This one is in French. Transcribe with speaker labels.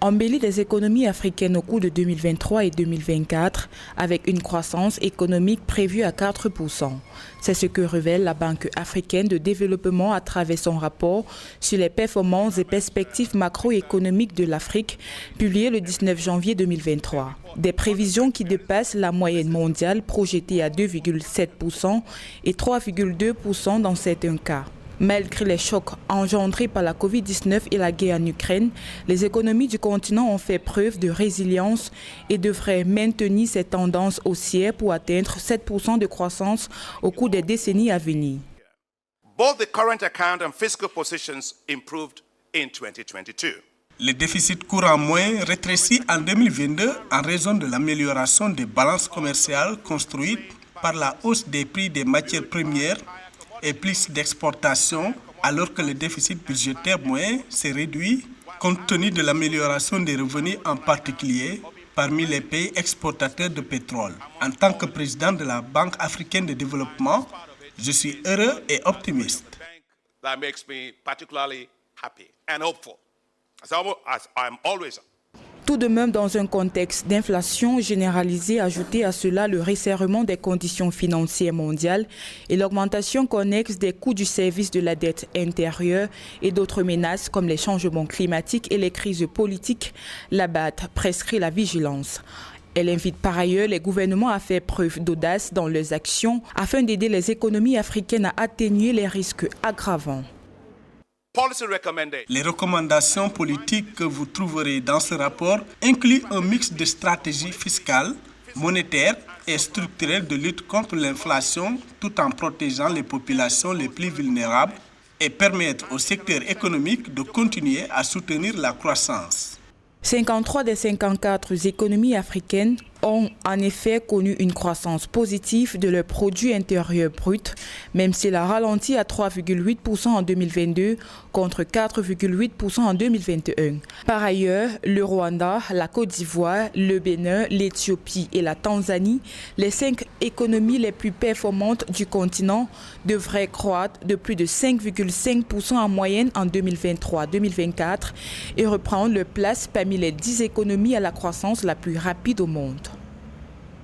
Speaker 1: embellit les économies africaines au cours de 2023 et 2024 avec une croissance économique prévue à 4%. C'est ce que révèle la Banque africaine de développement à travers son rapport sur les performances et perspectives macroéconomiques de l'Afrique, publié le 19 janvier 2023. Des prévisions qui dépassent la moyenne mondiale projetée à 2,7% et 3,2% dans certains cas. Malgré les chocs engendrés par la Covid-19 et la guerre en Ukraine, les économies du continent ont fait preuve de résilience et devraient maintenir ces tendances haussières pour atteindre 7% de croissance au cours des décennies à venir.
Speaker 2: Both the current account and fiscal positions improved in 2022.
Speaker 3: Le déficit courant moyen rétrécit en 2022 en raison de l'amélioration des balances commerciales construites par la hausse des prix des matières premières et plus d'exportation, alors que le déficit budgétaire moyen s'est réduit compte tenu de l'amélioration des revenus, en particulier parmi les pays exportateurs de pétrole. En tant que président de la Banque africaine de développement, je suis heureux et optimiste.
Speaker 2: That makes me particularly happy and hopeful. As I'm always.
Speaker 1: Tout de même dans un contexte d'inflation généralisée, ajouté à cela le resserrement des conditions financières mondiales et l'augmentation connexe des coûts du service de la dette intérieure et d'autres menaces comme les changements climatiques et les crises politiques, la BAD prescrit la vigilance. Elle invite par ailleurs les gouvernements à faire preuve d'audace dans leurs actions afin d'aider les économies africaines à atténuer les risques aggravants.
Speaker 3: Les recommandations politiques que vous trouverez dans ce rapport incluent un mix de stratégies fiscales, monétaires et structurelles de lutte contre l'inflation tout en protégeant les populations les plus vulnérables et permettre au secteur économique de continuer à soutenir la croissance.
Speaker 1: 53 des 54 économies africaines ont en effet connu une croissance positive de leur produit intérieur brut, même s'il a ralenti à 3,8% en 2022 contre 4,8% en 2021. Par ailleurs, le Rwanda, la Côte d'Ivoire, le Bénin, l'Éthiopie et la Tanzanie, les 5 économies les plus performantes du continent, devraient croître de plus de 5,5% en moyenne en 2023-2024 et reprendre leur place parmi les 10 économies à la croissance la plus rapide au monde.